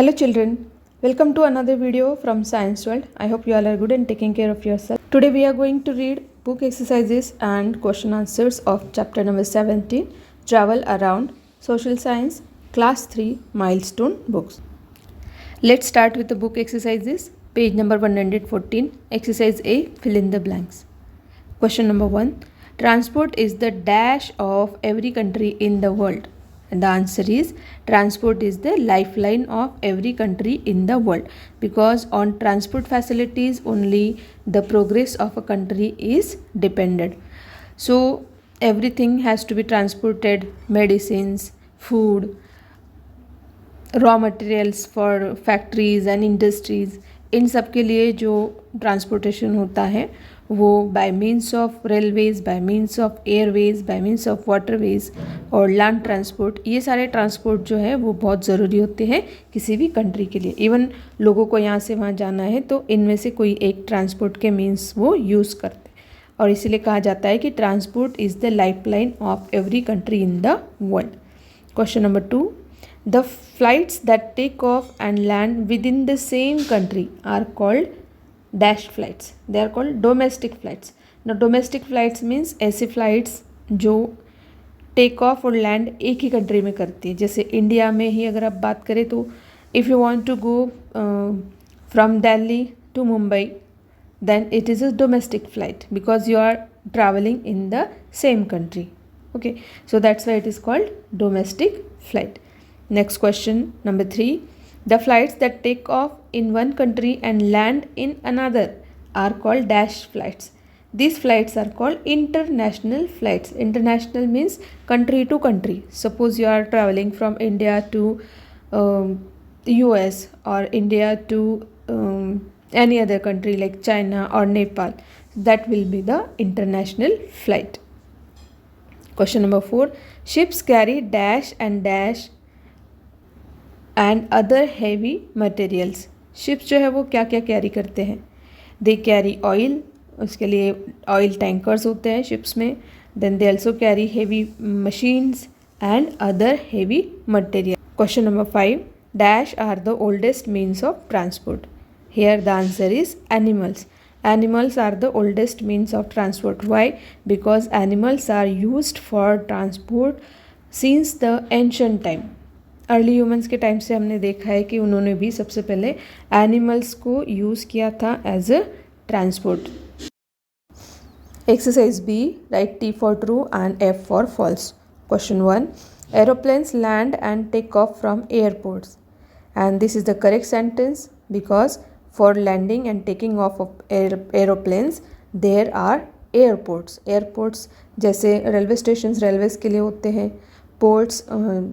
Hello children, welcome to another video from Science World. I hope you all are good and taking care of yourself. Today we are going to read book exercises and question answers of chapter number 17, Travel Around Social Science, Class 3 Milestone Books. Let's start with the book exercises. Page number 114, Exercise A, fill in the blanks. Question number 1, transport is the dash of every country in the world. And the answer is transport is the lifeline of every country in the world, because on transport facilities only the progress of a country is dependent. So everything has to be transported, medicines, food, raw materials for factories and industries, इन सब के लिए जो transportation होता है वो by means of railways, by means of airways, by means of waterways और land transport, ये सारे ट्रांसपोर्ट जो है वो बहुत ज़रूरी होते हैं किसी भी कंट्री के लिए. इवन लोगों को यहाँ से वहाँ जाना है तो इनमें से कोई एक ट्रांसपोर्ट के मीन्स वो यूज़ करते हैं, और इसीलिए कहा जाता है कि transport is the lifeline of every country in the world. Question number 2, the flights that take off and land within the same country are called dash flights. They are called domestic flights. Now domestic flights means ऐसे flights जो take off और land एक ही country में करती है. जैसे India में ही अगर आप बात करें तो if you want to go from Delhi to Mumbai then it is a domestic flight because you are traveling in the same country. Okay, so that's why it is called domestic flight. Next question number 3, the flights that take off in one country and land in another are called dash flights. These flights are called international flights. International means country to country. Suppose you are traveling from India to US or India to any other country like China or Nepal. That will be the international flight. Question number 4, ships carry dash and dash and other heavy materials. ships जो है वो क्या क्या carry करते हैं? they carry oil, उसके लिए oil tankers होते हैं ships में. then they also carry heavy machines and other heavy material. Question number 5, dash are the oldest means of transport. Here the answer is animals. Animals are the oldest means of transport. Why? Because animals are used for transport since the ancient time. Early humans के time से हमने देखा है कि उन्होंने भी सबसे पहले एनिमल्स को यूज़ किया था as a transport. Exercise B, right T for true and F for false. Question 1, aeroplanes land and take off from airports, and this is the correct sentence because for landing and taking off aeroplanes there are airports. Airports जैसे railway station railways के लिए होते हैं, ports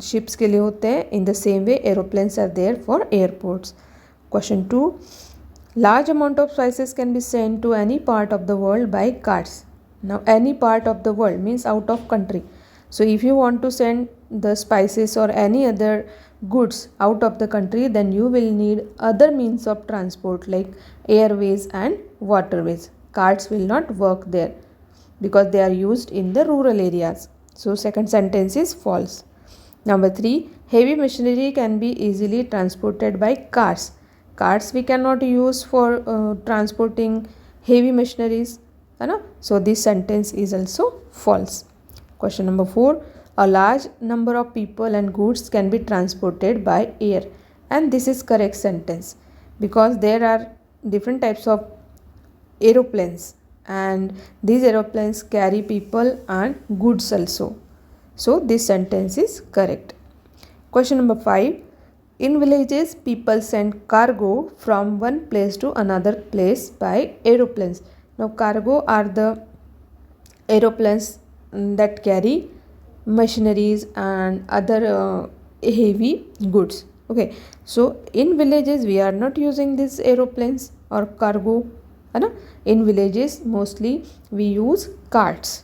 ships के लिए होते हैं. In the same way aeroplanes are there for airports. Question 2, large amount of spices can be send to any part of the world by cars. Now any part of the world means out of country. So if you want to send the spices और any other goods out of the country, then you will need other means of transport like airways and waterways. Carts will not work there because they are used in the rural areas. So second sentence is false. Number 3, heavy machinery can be easily transported by cars. Cars we cannot use for transporting heavy machineries, है ना? So this sentence is also false. Question number 4, a large number of people and goods can be transported by air, and this is correct sentence because there are different types of aeroplanes and these aeroplanes carry people and goods also. So this sentence is correct. Question number 5, in villages people send cargo from one place to another place by aeroplanes. Now cargo are the aeroplanes that carry machineries and other heavy goods. Okay, so in villages we are not using these aeroplanes or cargo, है ना? In villages mostly we use carts.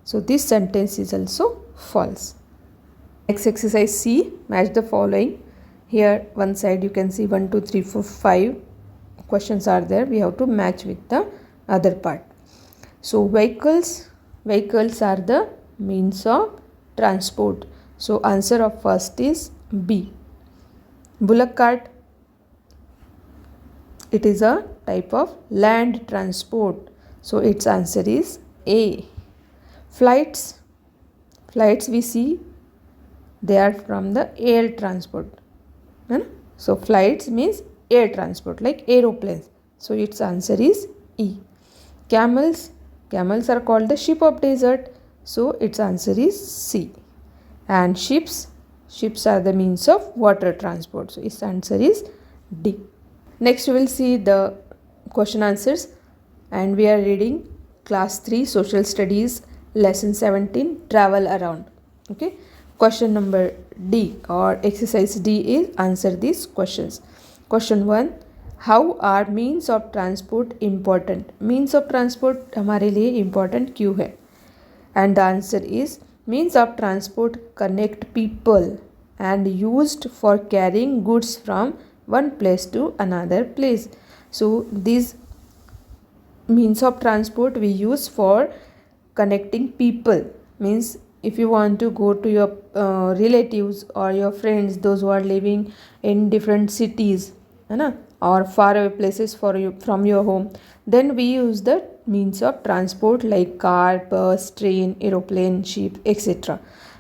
So this sentence is also false. Next exercise C, match the following. Here one side you can see 1 2 3 4 5 questions are there. We have to match with the other part. So vehicles are the means of transport. So answer of first is B. Bullock cart It is a type of land transport. So its answer is A. Flights we see, they are from the air transport. So flights means air transport, like aeroplanes. So its answer is E. Camels are called the ship of desert. So its answer is C. And ships are the means of water transport. So its answer is D. Next we will see the question answers, and we are reading class 3 social studies lesson 17 travel around. Okay, question number D or exercise D is answer these questions. Question 1, how are means of transport important? Means of transport हमारे लिए important क्यों है? And the answer is means of transport connect people and used for carrying goods from one place to another place. So these means of transport we use for connecting people. Means if you want to go to your relatives or your friends, those who are living in different cities, or far away places from your home, then we use the means of transport like car, bus, train, aeroplane, ship, etc.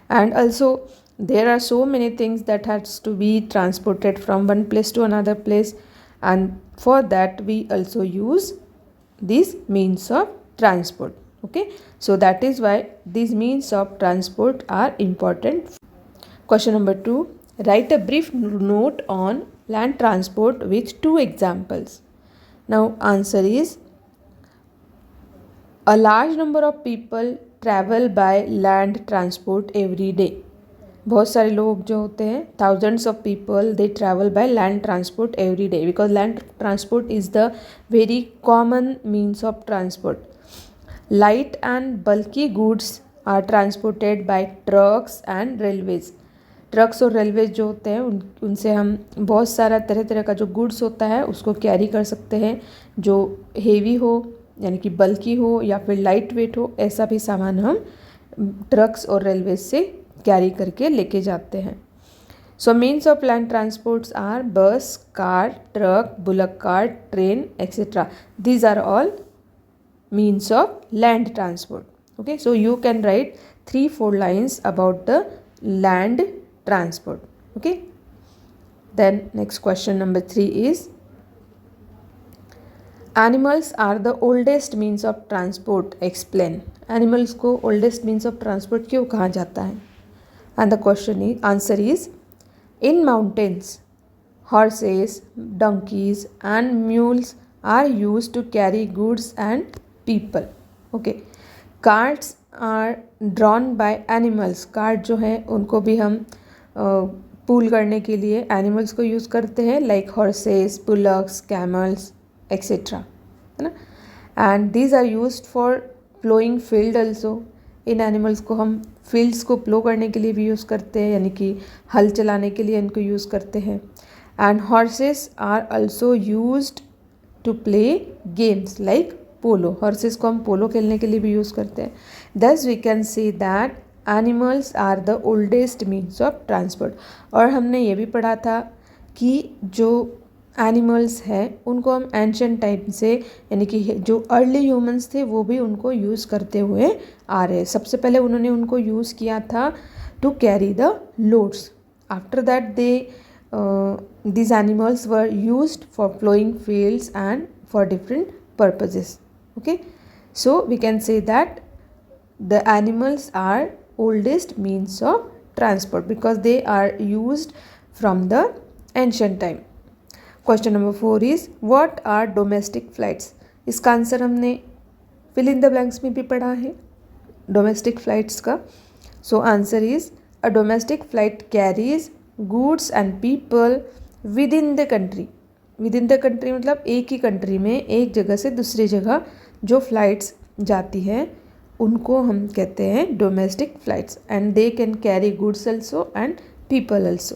And also there are so many things that has to be transported from one place to another place, and for that we also use these means of transport. Okay, so that is why these means of transport are important. Question number 2, write a brief note on land transport with 2 examples. Now answer is a large number of people travel by land transport every day. बहुत सारे लोग जो होते हैं, thousands of people, they travel by land transport every day because land transport is the very common means of transport. Light and bulky goods are transported by trucks and railways. Trucks और railways जो होते हैं उनसे हम बहुत सारा तरह तरह का जो गुड्स होता है उसको कैरी कर सकते हैं, जो हेवी हो यानी कि बल्कि हो या फिर लाइट वेट हो, ऐसा भी सामान हम ट्रक्स और रेलवेज से कैरी करके लेके जाते हैं. So means of land transports are bus, car, truck, bullock cart, train etcetera. These are all means of land transport. Okay, so you can write 3-4 lines about the land transport. Okay, then next question number 3 is animals are the oldest means of transport, explain. Animals को oldest means of transport क्यों कहा जाता है? And the question is answer is in mountains horses, donkeys and mules are used to carry goods and people. Okay, carts are drawn by animals. Cart जो है उनको भी हम पुल करने के लिए एनिमल्स को यूज़ करते हैं, like horses, bullocks, camels etcetera, है ना. And these are used for ploughing field also. इन एनिमल्स को हम फील्ड्स को प्लो करने के लिए भी यूज़ करते हैं, यानी कि हल चलाने के लिए इनको यूज़ करते हैं. And horses are also used to play games like polo. Horses को हम पोलो खेलने के लिए भी यूज़ करते हैं. Thus we can say that animals are the oldest means of transport. और हमने ये भी पढ़ा था कि जो एनिमल्स हैं उनको हम एंशिएंट टाइम से, यानी कि जो अर्ली ह्यूमंस थे वो भी उनको यूज़ करते हुए आ रहे हैं. सबसे पहले उन्होंने उनको यूज़ किया था to carry the loads. After that these animals were used for plowing fields and for different purposes. Okay, so we can say that the animals are oldest means of transport because they are used from the ancient time. Question number 4 is what are domestic flights? इसका answer हमने fill in the blanks में भी पढ़ा है domestic flights का. So answer is a domestic flight carries goods and people within the country. Within the country मतलब एक ही country में एक जगह से दूसरी जगह जो फ्लाइट्स जाती हैं उनको हम कहते हैं domestic flights. And they can carry goods also and people also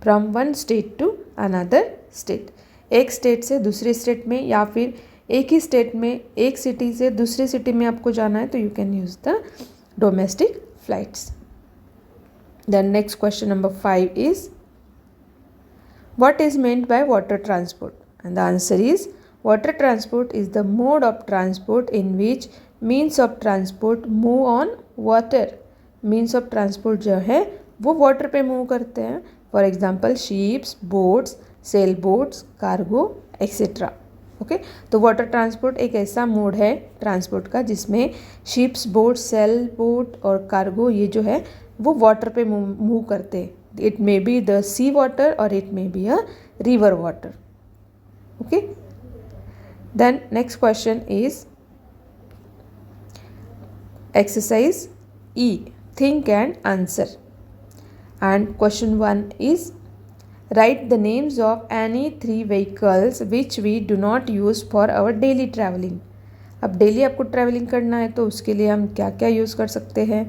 from one state to another state. एक स्टेट से दूसरे स्टेट में या फिर एक ही स्टेट में एक सिटी से दूसरी सिटी में आपको जाना है तो you can use the domestic flights. Then next question number 5 is what is meant by water transport? And the answer is water transport is the mode of transport in which means of transport move on water. Means of transport जो है वो water पे move करते हैं. For example ships, boats, sail boats, cargo etcetera. Okay, तो water transport एक ऐसा mode है ट्रांसपोर्ट का जिसमें शिप्स, बोट, सेल बोट और कार्गो ये जो है वो वाटर पे मूव करते हैं. It may be the sea water और it may be a river water. Okay, then next question is exercise E, think and answer. And question 1 is write the names of any 3 vehicles which we do not use for our daily traveling. अब daily आपको travelling करना है तो उसके लिए हम क्या क्या यूज़ कर सकते हैं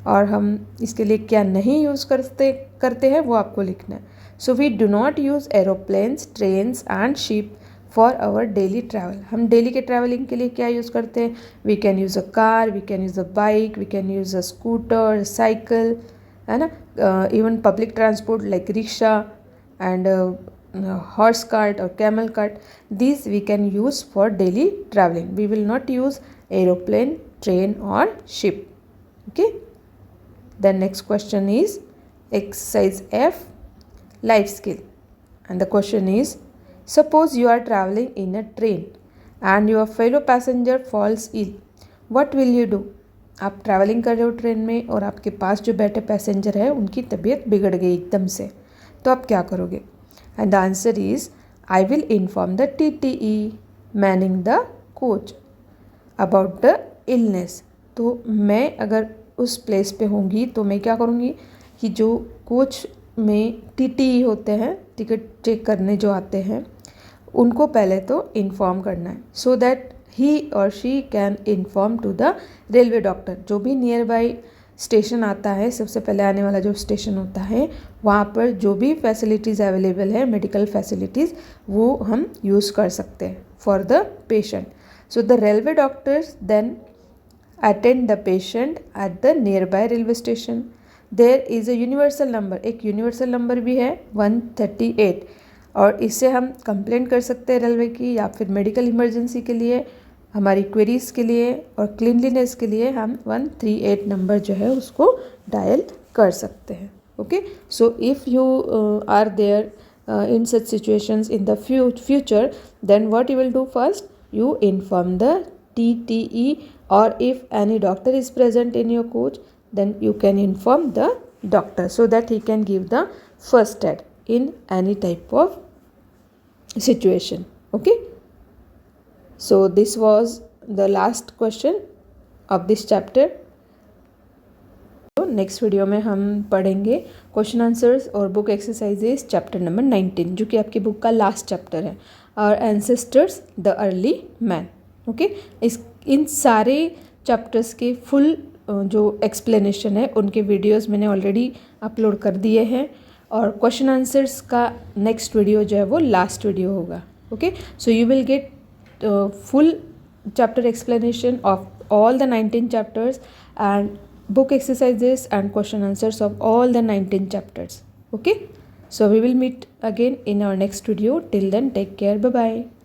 और हम इसके लिए क्या नहीं यूज़ करते हैं वो आपको लिखना है. So we do not use aeroplanes, trains and ship for our daily travel. हम डेली के ट्रैवलिंग के लिए क्या यूज़ करते हैं? We can use a car, we can use a bike, we can use a scooter, cycle, है ना. Even public transport like rickshaw and horse cart और camel cart, this we can use for daily travelling. We will not use aeroplane, train और ship. Okay, then next question is exercise F, life skill. And the question is, suppose you are traveling in a train and your fellow passenger falls ill. What will you do? आप travelling कर रहे हो train में और आपके पास जो बैठे passenger है उनकी तबीयत बिगड़ गई एकदम से, तो आप क्या करोगे? And the answer is I will inform the TTE Manning the coach about the illness. तो मैं अगर उस प्लेस पे होंगी तो मैं क्या करूँगी कि जो कोच में TTE होते हैं, टिकट चेक करने जो आते हैं, उनको पहले तो इन्फॉर्म करना है सो दैट ही और she can inform to the railway doctor. जो भी नियर बाई स्टेशन आता है, सबसे पहले आने वाला जो स्टेशन होता है, वहाँ पर जो भी फैसिलिटीज़ अवेलेबल है, मेडिकल फैसिलिटीज़, वो हम यूज़ कर सकते हैं for the patient. So the railway doctors then attend the patient at the nearby railway station. There is a universal number, एक यूनिवर्सल नंबर भी है 138, और इससे हम कंप्लेंट कर सकते हैं रेलवे की, या फिर मेडिकल इमरजेंसी के लिए, हमारी क्वेरीज़ के लिए और क्लीनलीनेस के लिए हम 138 नंबर जो है उसको डायल कर सकते हैं. Okay, so if you are there in such situations in the future, then what you will do first? You inform the TTE, or if any doctor is present in your coach, then you can inform the doctor so that he can give the first aid in any type of situation. Okay, so this was the last question of this chapter. तो next video में हम पढ़ेंगे question answers और book exercises chapter number 19, जो कि आपकी book का last chapter है, और ancestors the early man. Okay, इन सारे चैप्टर्स के फुल जो एक्सप्लेनेशन है उनके वीडियोस मैंने ऑलरेडी अपलोड कर दिए हैं, और क्वेश्चन आंसर्स का नेक्स्ट वीडियो जो है वो लास्ट वीडियो होगा. Okay, so you will get full chapter explanation of all the 19 chapters and book exercises and question answers of all the 19 chapters. Okay, so we will meet again in our next video. Till then, take care. Bye bye.